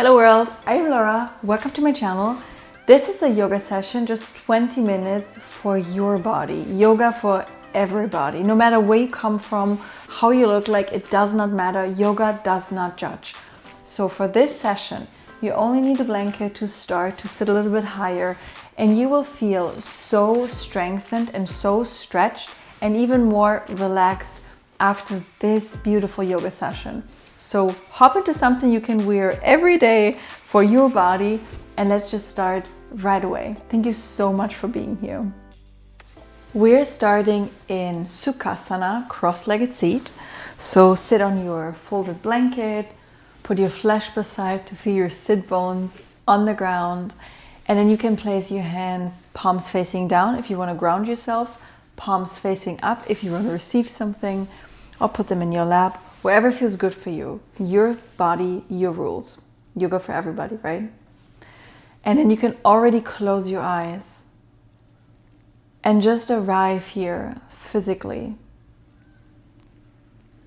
Hello world, I'm Laura. Welcome to my channel. This is a yoga session, just 20 minutes for your body. Yoga for everybody. No matter where you come from, how you look like, it does not matter. Yoga does not judge. So for this session, you only need a blanket to start, to sit a little bit higher, and you will feel so strengthened and so stretched and even more relaxed after this beautiful yoga session. So hop into something you can wear every day for your body, and let's just start right away. Thank you so much for being here. We're starting in Sukhasana, cross-legged seat. So sit on your folded blanket, put your flesh beside to feel your sit bones on the ground, and then you can place your hands palms facing down if you want to ground yourself, palms facing up if you want to receive something, or put them in your lap. Wherever feels good for you. Your body, your rules. Yoga for everybody, right? And then you can already close your eyes and just arrive here physically.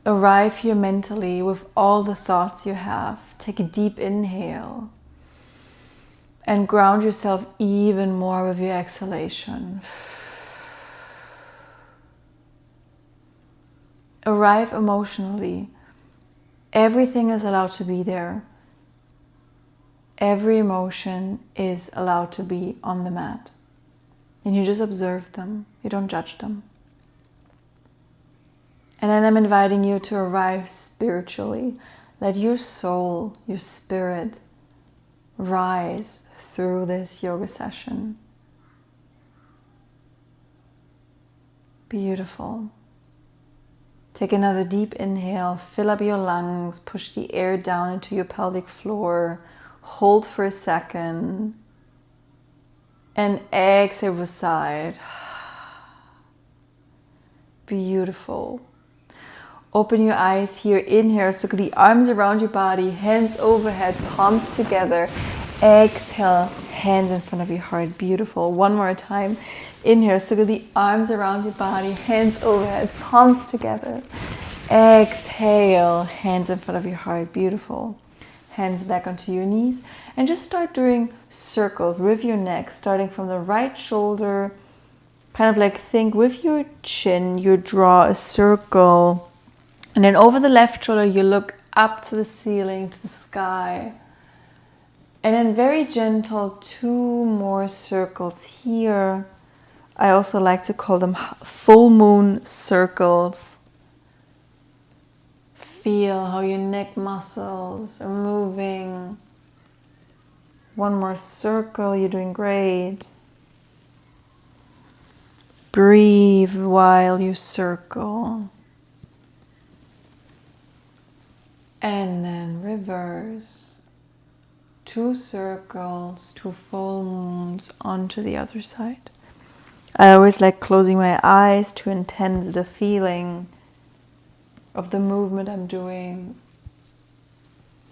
Arrive here mentally with all the thoughts you have. Take a deep inhale and ground yourself even more with your exhalation. Arrive emotionally. Everything is allowed to be there. Every emotion is allowed to be on the mat. And you just observe them. You don't judge them. And then I'm inviting you to arrive spiritually. Let your soul, your spirit, rise through this yoga session. Beautiful. Take another deep inhale, fill up your lungs, push the air down into your pelvic floor, hold for a second, and exhale with a sigh. Beautiful. Open your eyes here, inhale, circle the arms around your body, hands overhead, palms together. Exhale, hands in front of your heart. Beautiful. One more time. Inhale, circle the arms around your body, hands overhead, palms together. Exhale, hands in front of your heart. Beautiful. Hands back onto your knees. And just start doing circles with your neck, starting from the right shoulder. Kind of like think with your chin, you draw a circle. And then over the left shoulder, you look up to the ceiling, to the sky. And then very gentle, 2 more circles here. I also like to call them full moon circles. Feel how your neck muscles are moving. 1 more circle, you're doing great. Breathe while you circle. And then reverse. 2 circles, 2 full moons onto the other side. I always like closing my eyes to intense the feeling of the movement I'm doing.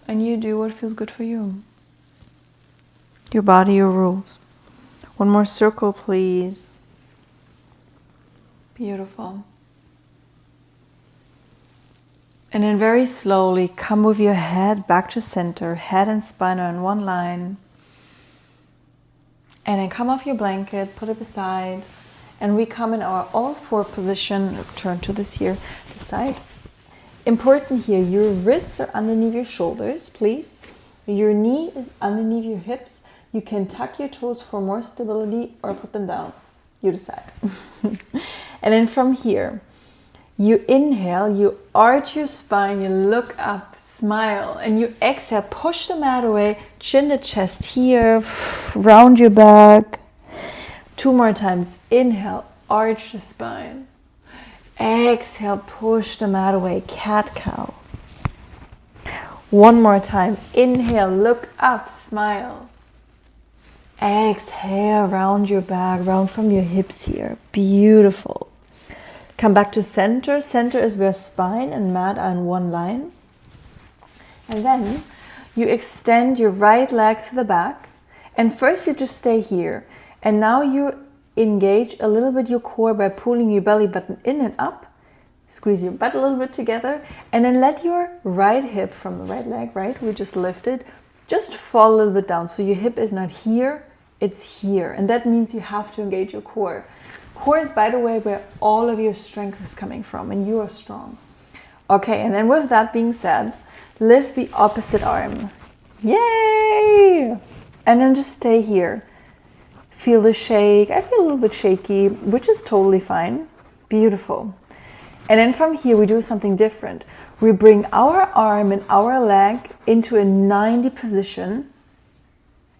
And you do what feels good for you. Your body, your rules. 1 more circle, please. Beautiful. And then very slowly come with your head back to center. Head and spine are in one line. And then come off your blanket, put it beside, and we come in our all 4 position. Turn to this here, the side. Important here, your wrists are underneath your shoulders, please. Your knee is underneath your hips. You can tuck your toes for more stability or put them down. You decide. And then from here, you inhale, you arch your spine, you look up, smile, and you exhale, push the mat away, chin to chest here, round your back. 2 more times. Inhale, arch the spine. Exhale, push the mat away, cat-cow. 1 more time. Inhale, look up, smile. Exhale, round your back, round from your hips here. Beautiful. Come back to center. Center is where spine and mat are in one line. And then you extend your right leg to the back. And first you just stay here. And now you engage a little bit your core by pulling your belly button in and up. Squeeze your butt a little bit together. And then let your right hip from the right leg, right, we just lifted, just fall a little bit down. So your hip is not here, it's here. And that means you have to engage your core. Core is, by the way, where all of your strength is coming from, and you are strong. Okay, and then with that being said, lift the opposite arm. Yay! And then just stay here. Feel the shake. I feel a little bit shaky, which is totally fine. Beautiful. And then from here, we do something different. We bring our arm and our leg into a 90 position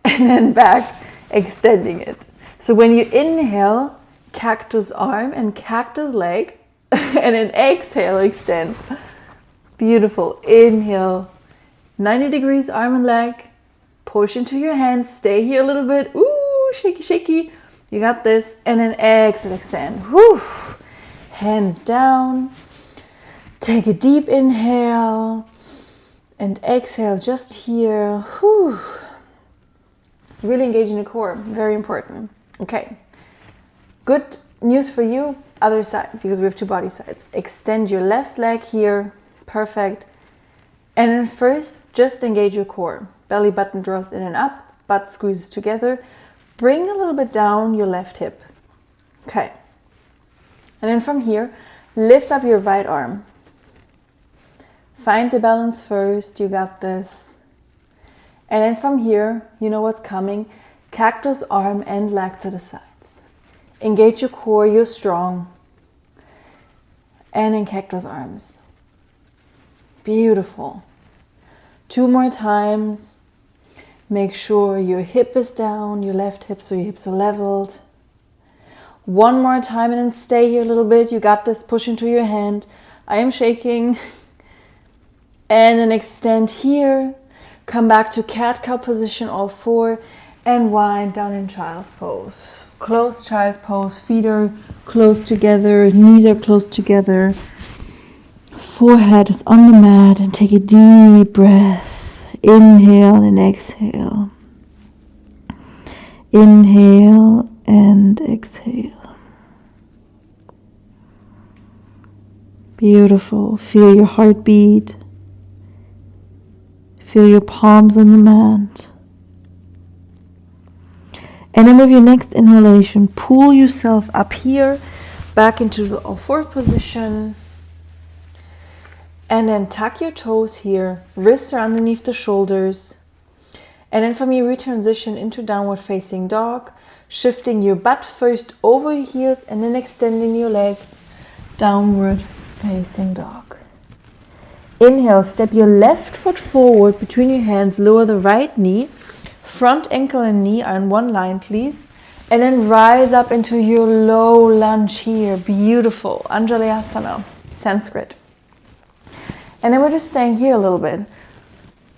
and then back, extending it. So when you inhale, cactus arm and cactus leg, and then exhale, extend. Beautiful. Inhale, 90 degrees arm and leg. Push into your hands. Stay here a little bit. Ooh, shaky, shaky. You got this. And then exhale, extend. Whew. Hands down. Take a deep inhale and exhale just here. Whew. Really engaging the core. Very important. Okay. Good news for you, other side, because we have two body sides. Extend your left leg here. Perfect. And then first, just engage your core. Belly button draws in and up, butt squeezes together. Bring a little bit down your left hip. Okay. And then from here, lift up your right arm. Find the balance first. You got this. And then from here, you know what's coming. Cactus arm and leg to the sides. Engage your core, you're strong. And in cactus arms. Beautiful. 2 more times. Make sure your hip is down, your left hip, so your hips are leveled. 1 more time and then stay here a little bit. You got this. Push into your hand. I am shaking. And then extend here. Come back to cat-cow position, all 4. And wind down in child's pose. Close child's pose, feet are close together, knees are close together. Forehead is on the mat, and take a deep breath. Inhale and exhale. Inhale and exhale. Beautiful. Feel your heartbeat. Feel your palms on the mat. And then with your next inhalation, pull yourself up here, back into the all-4 position. And then tuck your toes here, wrists are underneath the shoulders. And then from here, we transition into downward facing dog, shifting your butt first over your heels and then extending your legs, downward facing dog. Inhale, step your left foot forward between your hands, lower the right knee. Front ankle and knee are in one line, please. And then rise up into your low lunge here. Beautiful. Anjalayasana, Sanskrit. And then we're just staying here a little bit.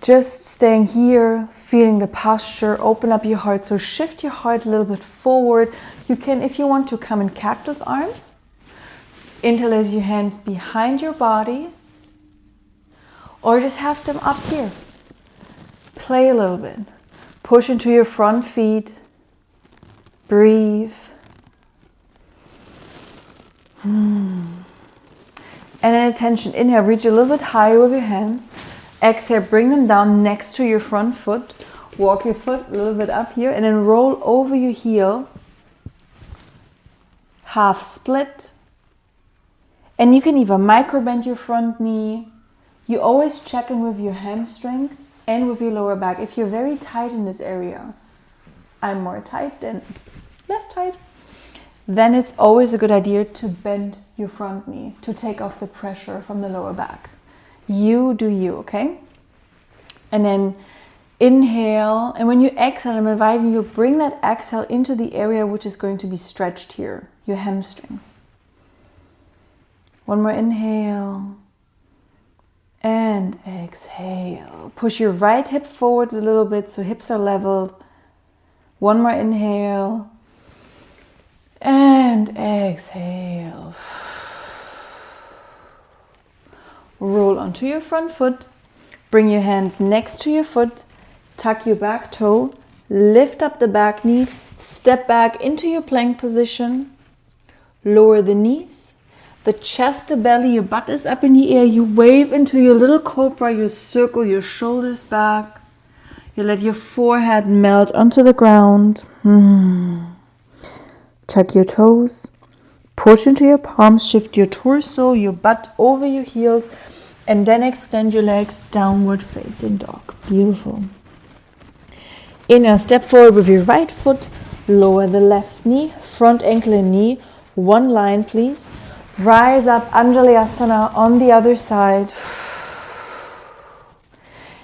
Just staying here, feeling the posture. Open up your heart. So shift your heart a little bit forward. You can, if you want to, come in cactus arms. Interlace your hands behind your body. Or just have them up here. Play a little bit. Push into your front feet. Breathe. And then attention. Inhale, reach a little bit higher with your hands. Exhale, bring them down next to your front foot. Walk your foot a little bit up here and then roll over your heel. Half split. And you can either micro bend your front knee. You always check in with your hamstring and with your lower back. If you're very tight in this area, I'm more tight than less tight, then it's always a good idea to bend your front knee to take off the pressure from the lower back. You do you, okay? And then inhale, and when you exhale, I'm inviting you to bring that exhale into the area which is going to be stretched here, your hamstrings. One more inhale. And exhale. Push your right hip forward a little bit so hips are leveled. One more inhale. And exhale. Roll onto your front foot. Bring your hands next to your foot. Tuck your back toe. Lift up the back knee. Step back into your plank position. Lower the knees. The chest, the belly, your butt is up in the air. You wave into your little cobra. You circle your shoulders back. You let your forehead melt onto the ground. Tuck your toes. Push into your palms. Shift your torso, your butt over your heels. And then extend your legs, downward facing dog. Beautiful. Inhale, step forward with your right foot. Lower the left knee, front ankle and knee. One line, please. Rise up, Anjalayasana on the other side.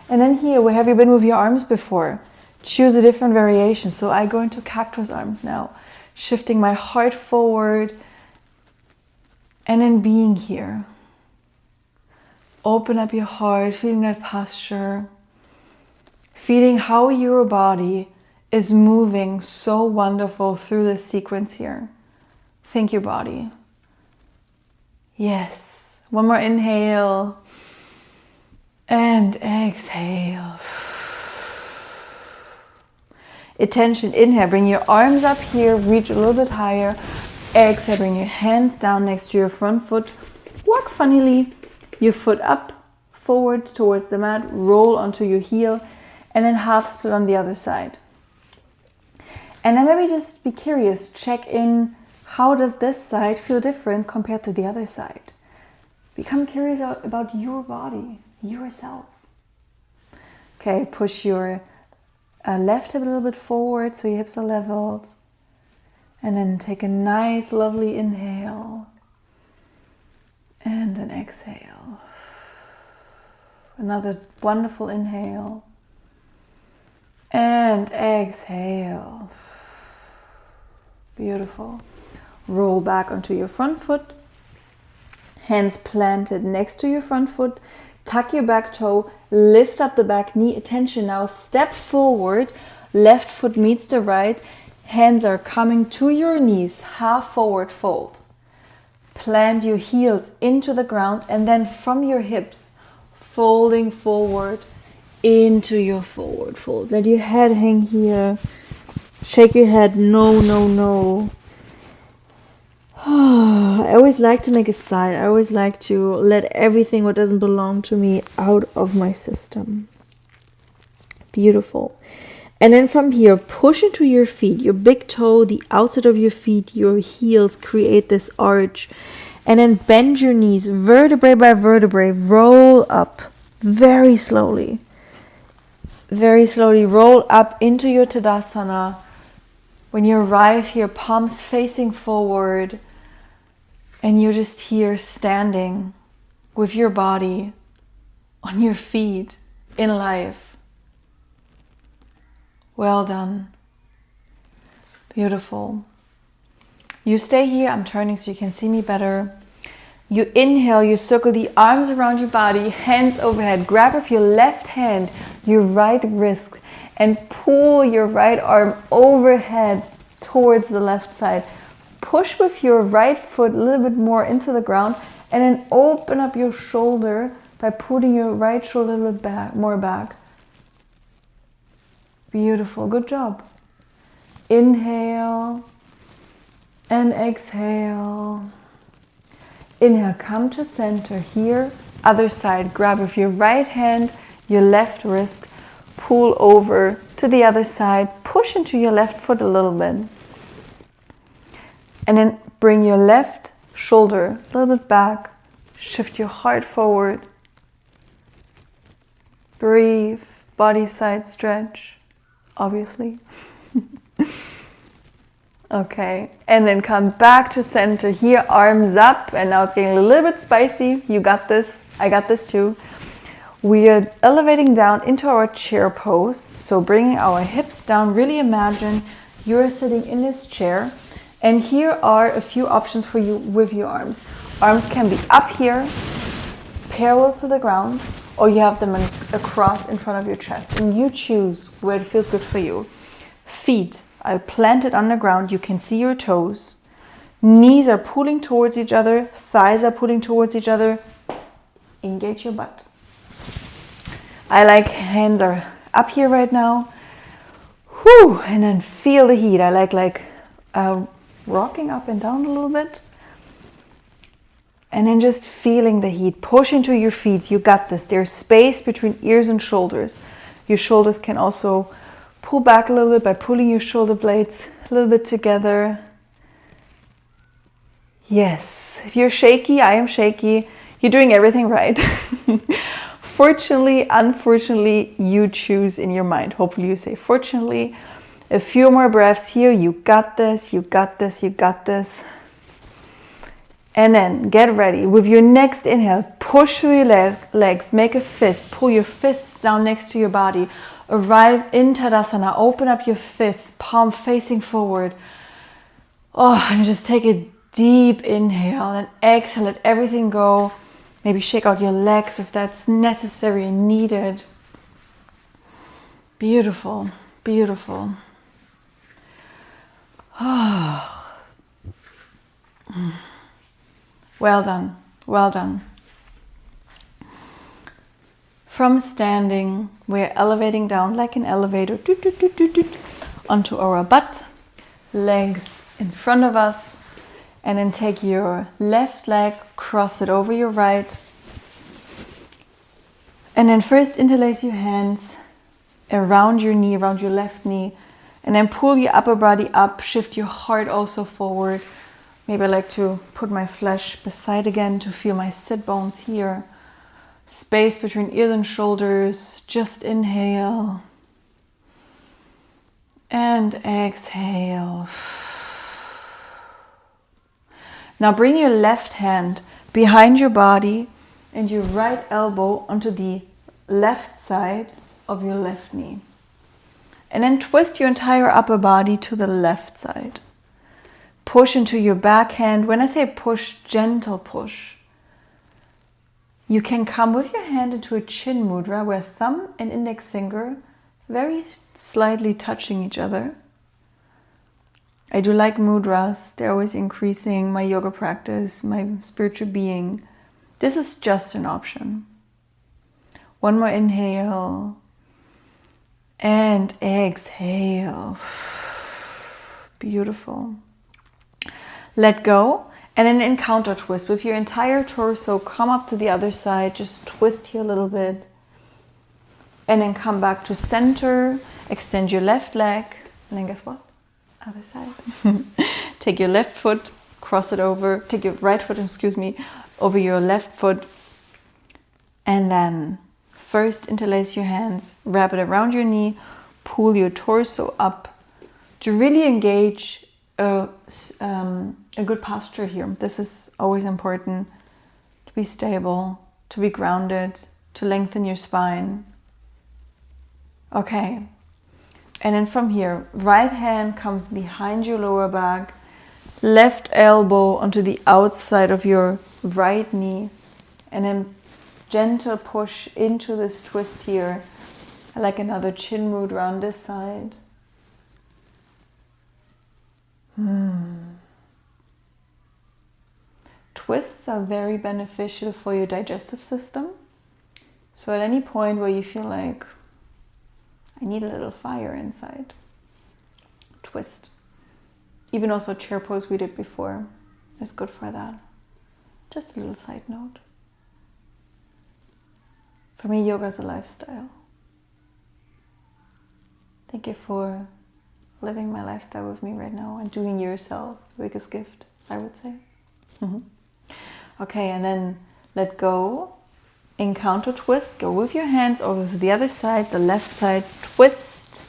And then here, where have you been with your arms before? Choose a different variation. So I go into cactus arms now. Shifting my heart forward. And then being here. Open up your heart, feeling that posture. Feeling how your body is moving so wonderful through this sequence here. Thank your body. Yes. One more inhale. And exhale. Attention, inhale, bring your arms up here, reach a little bit higher. Exhale, bring your hands down next to your front foot. Walk funnily, your foot up, forward towards the mat, roll onto your heel, and then half split on the other side. And then maybe just be curious, check in, how does this side feel different compared to the other side? Become curious about your body, yourself. Okay, push your left hip a little bit forward so your hips are leveled. And then take a nice, lovely inhale. And an exhale. Another wonderful inhale. And exhale. Beautiful. Roll back onto your front foot. Hands planted next to your front foot. Tuck your back toe. Lift up the back knee. Attention now. Step forward. Left foot meets the right. Hands are coming to your knees. Half forward fold. Plant your heels into the ground. And then from your hips, folding forward into your forward fold. Let your head hang here. Shake your head. No, no, no. I always like to make a sign. I always like to let everything what doesn't belong to me out of my system. Beautiful. And then from here, push into your feet. Your big toe, the outside of your feet, your heels create this arch. And then bend your knees, vertebrae by vertebrae. Roll up very slowly. Very slowly roll up into your Tadasana. When you arrive here, palms facing forward. And you're just here standing with your body on your feet in life. Well done. Beautiful. You stay here. I'm turning so you can see me better. You inhale, you circle the arms around your body, hands overhead. Grab with your left hand your right wrist and pull your right arm overhead towards the left side. Push with your right foot a little bit more into the ground and then open up your shoulder by putting your right shoulder a little bit back, more back. Beautiful, good job. Inhale and exhale. Inhale, come to center here. Other side, grab with your right hand, your left wrist, pull over to the other side, push into your left foot a little bit. And then bring your left shoulder a little bit back. Shift your heart forward. Breathe. Body side stretch, obviously. Okay. And then come back to center here. Arms up. And now it's getting a little bit spicy. You got this. I got this too. We are elevating down into our chair pose. So bringing our hips down. Really imagine you're sitting in this chair. And here are a few options for you with your arms. Arms can be up here, parallel to the ground, or you have them across in front of your chest. And you choose where it feels good for you. Feet are planted on the ground. You can see your toes. Knees are pulling towards each other. Thighs are pulling towards each other. Engage your butt. I like hands are up here right now. Whew, and then feel the heat. I like rocking up and down a little bit. And then just feeling the heat. Push into your feet. You got this. There's space between ears and shoulders. Your shoulders can also pull back a little bit by pulling your shoulder blades a little bit together. Yes, if you're shaky, I am shaky, you're doing everything right. Fortunately, unfortunately, you choose in your mind. Hopefully you say fortunately. A few more breaths here. You got this, you got this, you got this. And then get ready. With your next inhale, push through your legs, make a fist, pull your fists down next to your body. Arrive in Tadasana, open up your fists, palm facing forward. Oh, and just take a deep inhale and exhale, let everything go. Maybe shake out your legs if that's necessary and needed. Beautiful, beautiful. Oh. Well done, well done. From standing, we're elevating down like an elevator onto our butt, legs in front of us, and then take your left leg, cross it over your right, and then first interlace your hands around your knee, around your left knee, and then pull your upper body up, shift your heart also forward. Maybe I like to put my flesh beside again to feel my sit bones here. Space between ears and shoulders. Just inhale. And exhale. Now bring your left hand behind your body and your right elbow onto the left side of your left knee. And then twist your entire upper body to the left side. Push into your back hand. When I say push, gentle push. You can come with your hand into a chin mudra where thumb and index finger very slightly touching each other. I do like mudras. They're always increasing my yoga practice, my spiritual being. This is just an option. One more inhale. And exhale. Beautiful. Let go. And then encounter twist. With your entire torso, come up to the other side. Just twist here a little bit. And then come back to center. Extend your left leg. And then guess what? Other side. Take your left foot, cross it over. Take your right foot, over your left foot. And then first interlace your hands, wrap it around your knee, pull your torso up to really engage a good posture here. This is always important, to be stable, to be grounded, to lengthen your spine. Okay. And then from here, right hand comes behind your lower back, left elbow onto the outside of your right knee, and then gentle push into this twist here. I like another chin mudra on this side. Twists are very beneficial for your digestive system. So at any point where you feel like, I need a little fire inside, twist. Even also chair pose we did before is good for that. Just a little side note. For me, yoga is a lifestyle. Thank you for living my lifestyle with me right now and doing yourself the biggest gift, I would say. Okay, and then let go. Encounter twist. Go with your hands over to the other side, the left side, twist.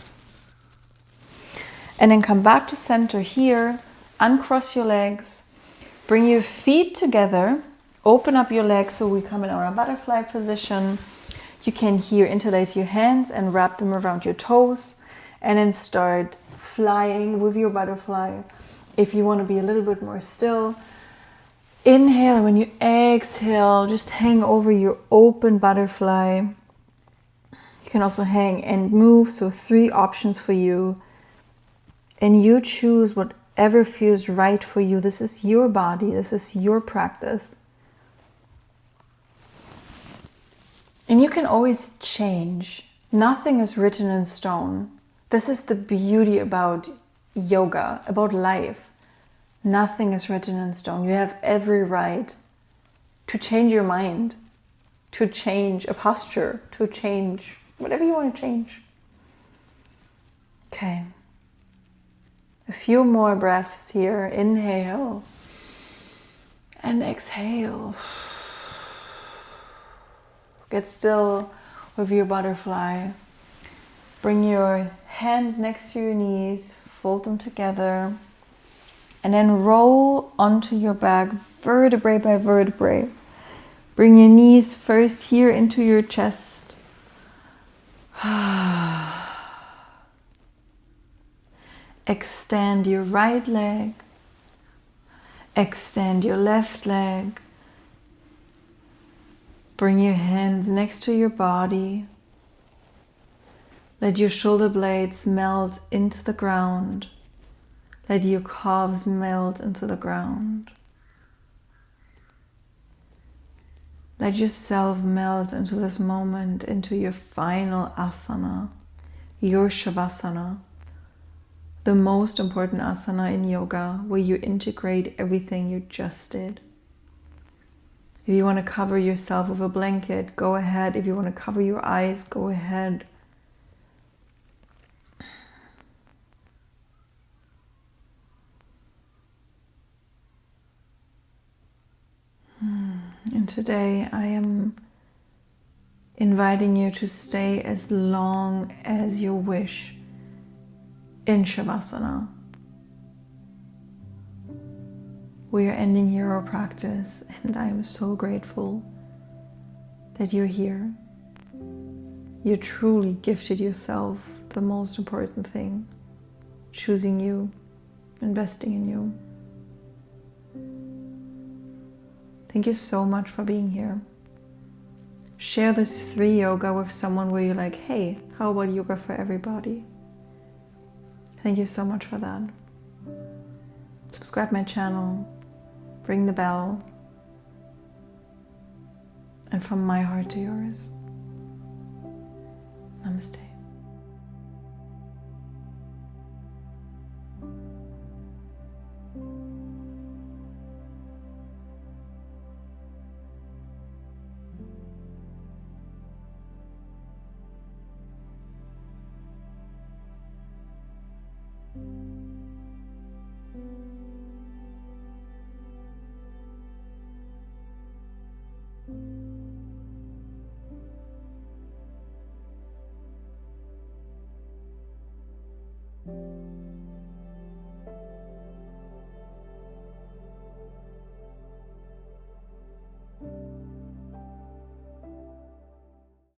And then come back to center here. Uncross your legs. Bring your feet together. Open up your legs so we come in our butterfly position. You can here interlace your hands and wrap them around your toes. And then start flying with your butterfly. If you want to be a little bit more still, inhale, and when you exhale, just hang over your open butterfly. You can also hang and move, so 3 options for you. And you choose whatever feels right for you. This is your body, this is your practice. And you can always change. Nothing is written in stone. This is the beauty about yoga, about life. Nothing is written in stone. You have every right to change your mind, to change a posture, to change whatever you want to change. Okay. A few more breaths here. Inhale and exhale. Get still with your butterfly. Bring your hands next to your knees, fold them together, and then roll onto your back, vertebrae by vertebrae. Bring your knees first here into your chest. Extend your right leg. Extend your left leg. Bring your hands next to your body. Let your shoulder blades melt into the ground. Let your calves melt into the ground. Let yourself melt into this moment, into your final asana, your shavasana, the most important asana in yoga, where you integrate everything you just did. If you want to cover yourself with a blanket, go ahead. If you want to cover your eyes, go ahead. And today I am inviting you to stay as long as you wish in Shavasana. We are ending here our practice, and I am so grateful that you're here. You truly gifted yourself the most important thing, choosing you, investing in you. Thank you so much for being here. Share this free yoga with someone where you're like, hey, how about yoga for everybody? Thank you so much for that. Subscribe my channel, ring the bell, and from my heart to yours, namaste.